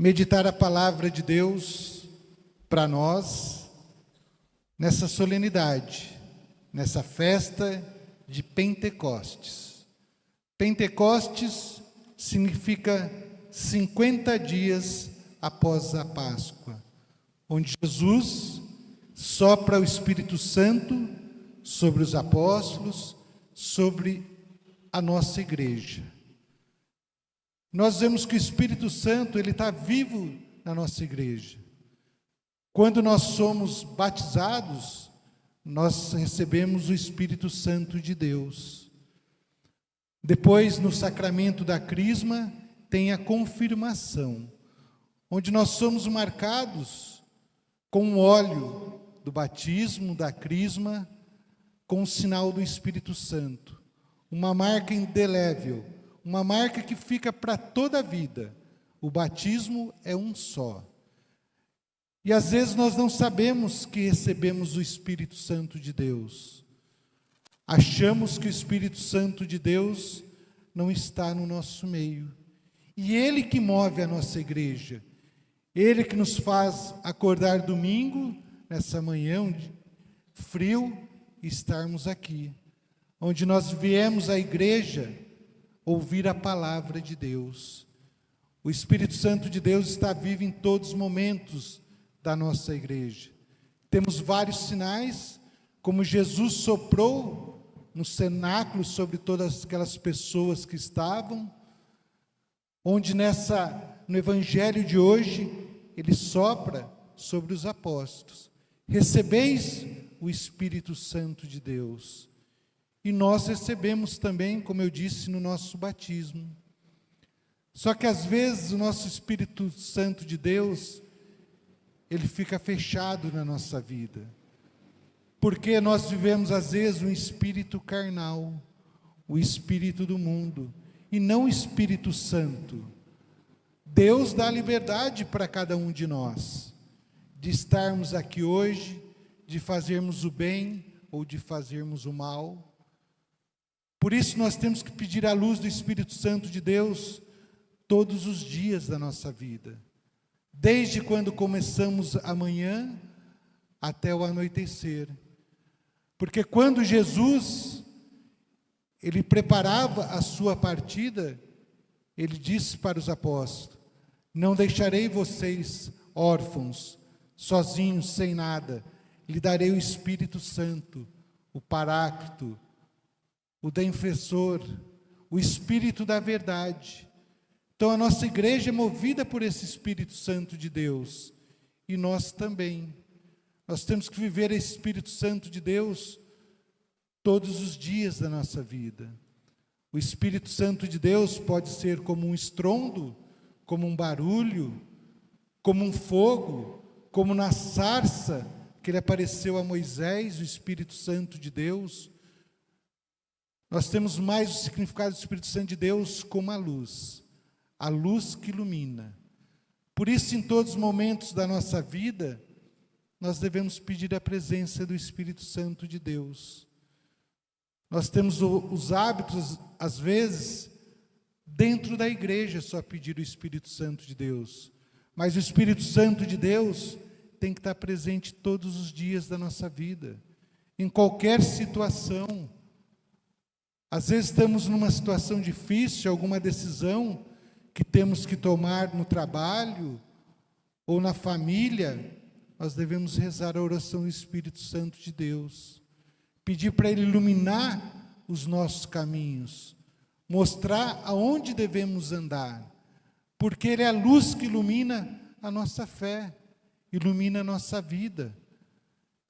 meditar a palavra de Deus para nós nessa solenidade, nessa festa de Pentecostes. Pentecostes significa 50 dias após a Páscoa, onde Jesus sopra o Espírito Santo sobre os apóstolos, sobre a nossa igreja. Nós vemos que o Espírito Santo, ele está vivo na nossa igreja. Quando nós somos batizados, nós recebemos o Espírito Santo de Deus. Depois, no sacramento da Crisma, tem a confirmação, onde nós somos marcados com o óleo do batismo, da Crisma, com o sinal do Espírito Santo. Uma marca indelével, uma marca que fica para toda a vida. O batismo é um só. E às vezes nós não sabemos que recebemos o Espírito Santo de Deus. Achamos que o Espírito Santo de Deus não está no nosso meio. E Ele que move a nossa igreja. Ele que nos faz acordar domingo, nessa manhã frio, e estarmos aqui. Onde nós viemos à igreja ouvir a palavra de Deus. O Espírito Santo de Deus está vivo em todos os momentos da nossa igreja. Temos vários sinais, como Jesus soprou no cenáculo sobre todas aquelas pessoas que estavam, onde no evangelho de hoje, ele sopra sobre os apóstolos. Recebeis o Espírito Santo de Deus. E nós recebemos também, como eu disse, no nosso batismo. Só que às vezes o nosso Espírito Santo de Deus, ele fica fechado na nossa vida. Porque nós vivemos às vezes um espírito carnal, o espírito do mundo, e não o Espírito Santo. Deus dá liberdade para cada um de nós, de estarmos aqui hoje, de fazermos o bem ou de fazermos o mal. Por isso nós temos que pedir a luz do Espírito Santo de Deus todos os dias da nossa vida. Desde quando começamos a manhã até o anoitecer. Porque quando Jesus, ele preparava a sua partida, ele disse para os apóstolos: não deixarei vocês órfãos, sozinhos, sem nada. Lhe darei o Espírito Santo, o Paráclito, o defensor, o Espírito da verdade. Então a nossa igreja é movida por esse Espírito Santo de Deus. E nós também. Nós temos que viver esse Espírito Santo de Deus todos os dias da nossa vida. O Espírito Santo de Deus pode ser como um estrondo, como um barulho, como um fogo, como na sarça que ele apareceu a Moisés, o Espírito Santo de Deus. Nós temos mais o significado do Espírito Santo de Deus como a luz que ilumina. Por isso, em todos os momentos da nossa vida, nós devemos pedir a presença do Espírito Santo de Deus. Nós temos os hábitos, às vezes, dentro da igreja, só pedir o Espírito Santo de Deus. Mas o Espírito Santo de Deus tem que estar presente todos os dias da nossa vida, em qualquer situação. Às vezes estamos numa situação difícil, alguma decisão que temos que tomar no trabalho ou na família, nós devemos rezar a oração do Espírito Santo de Deus, pedir para Ele iluminar os nossos caminhos, mostrar aonde devemos andar, porque Ele é a luz que ilumina a nossa fé, ilumina a nossa vida.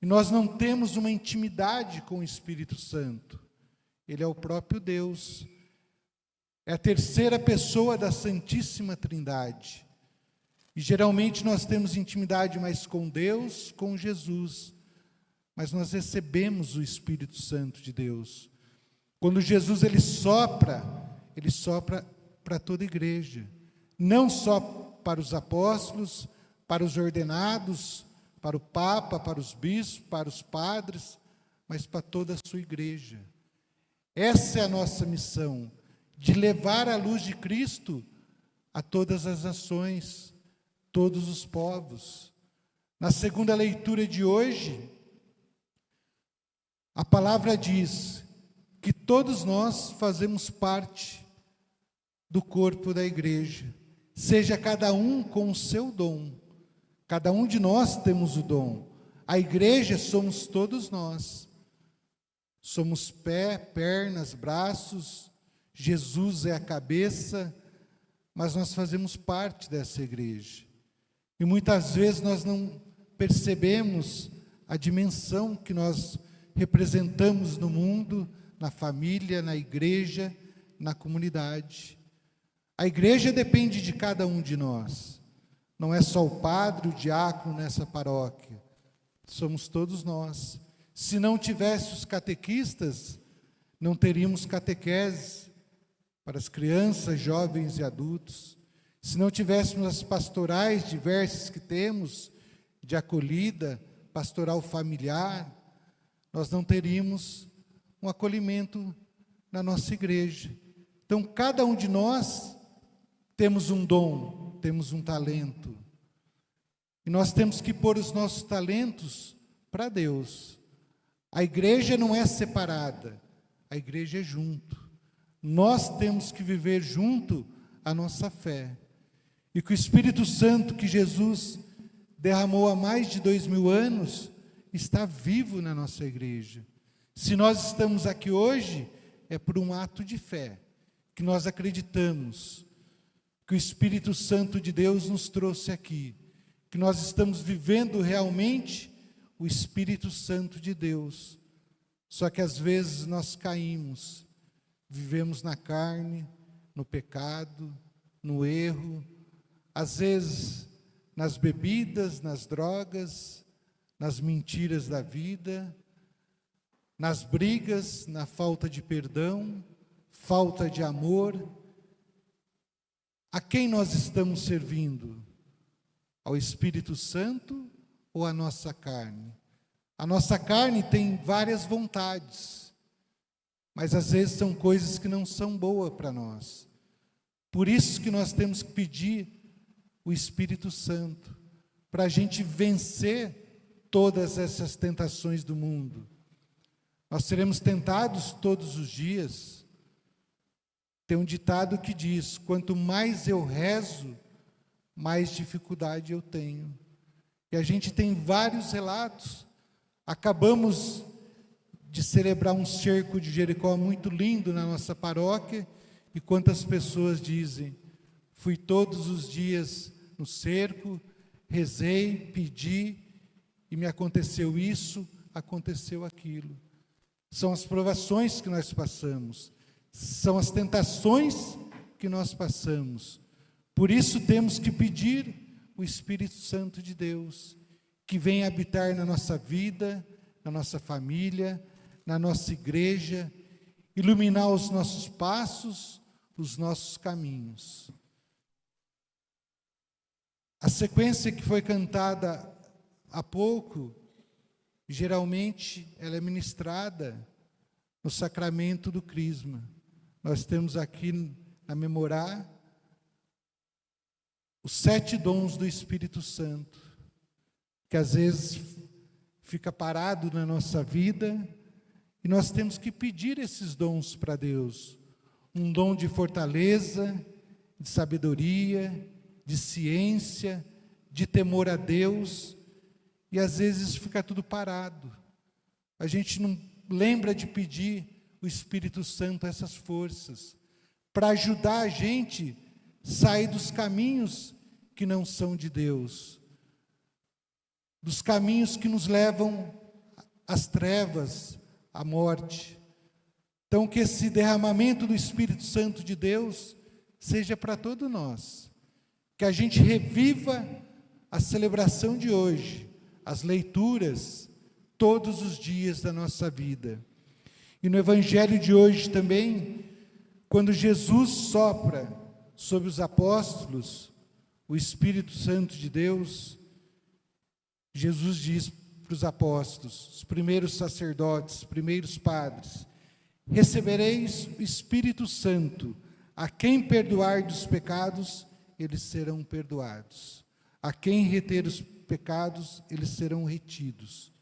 E nós não temos uma intimidade com o Espírito Santo. Ele é o próprio Deus. É a terceira pessoa da Santíssima Trindade. E geralmente nós temos intimidade mais com Deus, com Jesus. Mas nós recebemos o Espírito Santo de Deus. Quando Jesus ele sopra para toda a igreja. Não só para os apóstolos, para os ordenados, para o Papa, para os bispos, para os padres, mas para toda a sua igreja. Essa é a nossa missão, de levar a luz de Cristo a todas as nações, todos os povos. Na segunda leitura de hoje, a palavra diz que todos nós fazemos parte do corpo da igreja, seja cada um com o seu dom. Cada um de nós temos o dom. A igreja somos todos nós. Somos pé, pernas, braços, Jesus é a cabeça, mas nós fazemos parte dessa igreja. E muitas vezes nós não percebemos a dimensão que nós representamos no mundo, na família, na igreja, na comunidade. A igreja depende de cada um de nós. Não é só o padre, o diácono nessa paróquia. Somos todos nós. Se não tivesse os catequistas, não teríamos catequese para as crianças, jovens e adultos. Se não tivéssemos as pastorais diversas que temos, de acolhida, pastoral familiar, nós não teríamos um acolhimento na nossa igreja. Então, cada um de nós temos um dom, temos um talento. E nós temos que pôr os nossos talentos para Deus. A igreja não é separada, a igreja é junto. Nós temos que viver junto a nossa fé. E que o Espírito Santo que Jesus derramou há mais de 2000 anos, está vivo na nossa igreja. Se nós estamos aqui hoje, é por um ato de fé, que nós acreditamos que o Espírito Santo de Deus nos trouxe aqui, que nós estamos vivendo realmente o Espírito Santo de Deus. Só que às vezes nós caímos, vivemos na carne, no pecado, no erro, às vezes nas bebidas, nas drogas, nas mentiras da vida, nas brigas, na falta de perdão, falta de amor. A quem nós estamos servindo? Ao Espírito Santo ou à nossa carne? A nossa carne tem várias vontades, mas às vezes são coisas que não são boas para nós. Por isso que nós temos que pedir o Espírito Santo, para a gente vencer todas essas tentações do mundo. Nós seremos tentados todos os dias. Tem um ditado que diz: quanto mais eu rezo, mais dificuldade eu tenho. E a gente tem vários relatos. Acabamos de celebrar um cerco de Jericó muito lindo na nossa paróquia, e quantas pessoas dizem: fui todos os dias no cerco, rezei, pedi, e me aconteceu isso, aconteceu aquilo. São as provações que nós passamos, são as tentações que nós passamos. Por isso temos que pedir o Espírito Santo de Deus, que venha habitar na nossa vida, na nossa família, na nossa igreja, iluminar os nossos passos, os nossos caminhos. A sequência que foi cantada há pouco, geralmente ela é ministrada no sacramento do Crisma. Nós temos aqui a memorar os 7 dons do Espírito Santo, que às vezes fica parado na nossa vida, e nós temos que pedir esses dons para Deus. Um dom de fortaleza, de sabedoria, de ciência, de temor a Deus, e às vezes fica tudo parado. A gente não lembra de pedir o Espírito Santo essas forças, para ajudar a gente a sair dos caminhos que não são de Deus, dos caminhos que nos levam às trevas, à morte. Então, que esse derramamento do Espírito Santo de Deus seja para todos nós, que a gente reviva a celebração de hoje, as leituras, todos os dias da nossa vida. E no Evangelho de hoje também, quando Jesus sopra sobre os apóstolos o Espírito Santo de Deus, Jesus diz para os apóstolos, os primeiros sacerdotes, os primeiros padres: recebereis o Espírito Santo, a quem perdoar dos pecados, eles serão perdoados. A quem reter os pecados, eles serão retidos.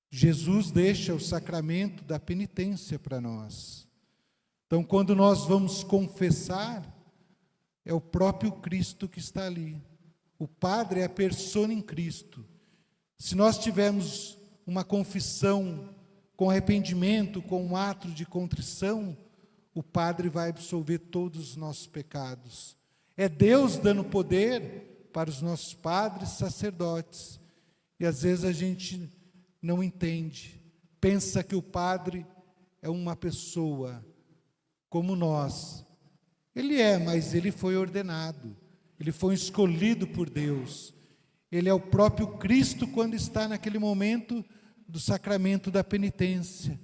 Jesus deixa o sacramento da penitência para nós. Então, quando nós vamos confessar, é o próprio Cristo que está ali. O Padre é a persona em Cristo. Se nós tivermos uma confissão com arrependimento, com um ato de contrição, o Padre vai absolver todos os nossos pecados. É Deus dando poder para os nossos padres, sacerdotes. E às vezes a gente não entende. Pensa que o Padre é uma pessoa como nós. Ele é, mas ele foi ordenado. Ele foi escolhido por Deus. Ele é o próprio Cristo quando está naquele momento do sacramento da penitência.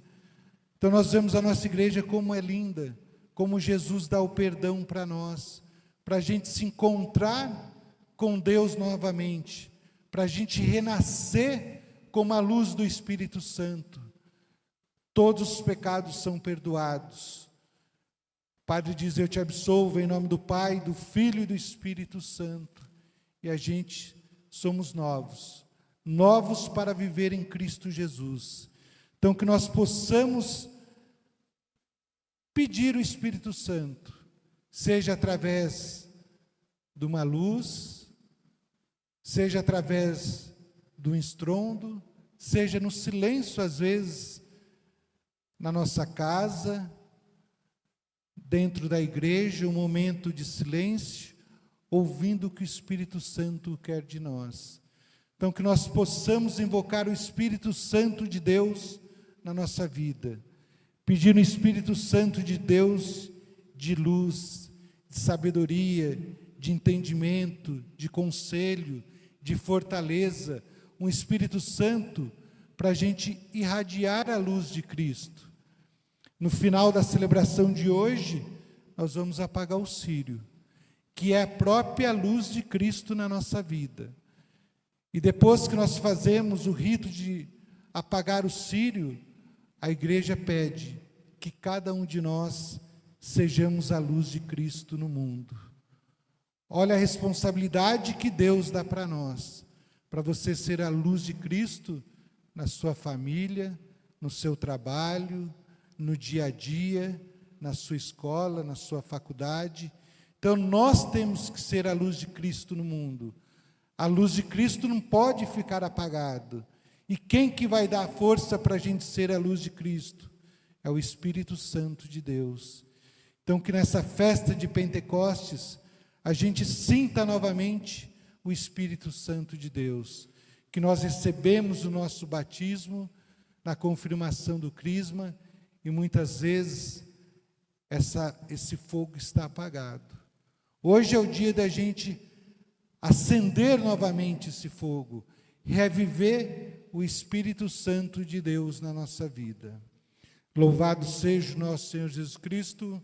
Então nós vemos a nossa igreja como é linda, como Jesus dá o perdão para nós, para a gente se encontrar com Deus novamente, para a gente renascer como a luz do Espírito Santo. Todos os pecados são perdoados. O Padre diz: eu te absolvo em nome do Pai, do Filho e do Espírito Santo. E a gente somos novos para viver em Cristo Jesus. Então, que nós possamos pedir o Espírito Santo, seja através de uma luz, seja através do estrondo, seja no silêncio, às vezes, na nossa casa, dentro da igreja, um momento de silêncio, ouvindo o que o Espírito Santo quer de nós. Então, que nós possamos invocar o Espírito Santo de Deus na nossa vida, pedir o Espírito Santo de Deus de luz, de sabedoria, de entendimento, de conselho, de fortaleza, um Espírito Santo para a gente irradiar a luz de Cristo. No final da celebração de hoje, nós vamos apagar o círio, que é a própria luz de Cristo na nossa vida. E depois que nós fazemos o rito de apagar o círio, a igreja pede que cada um de nós sejamos a luz de Cristo no mundo. Olha a responsabilidade que Deus dá para nós, para você ser a luz de Cristo na sua família, no seu trabalho, no dia a dia, na sua escola, na sua faculdade. Então nós temos que ser a luz de Cristo no mundo. A luz de Cristo não pode ficar apagada. E quem que vai dar força para a gente ser a luz de Cristo? É o Espírito Santo de Deus. Então que nessa festa de Pentecostes, a gente sinta novamente o Espírito Santo de Deus. Que nós recebemos o nosso batismo na confirmação do crisma e muitas vezes esse fogo está apagado. Hoje é o dia da gente acender novamente esse fogo, reviver o Espírito Santo de Deus na nossa vida. Louvado seja o nosso Senhor Jesus Cristo.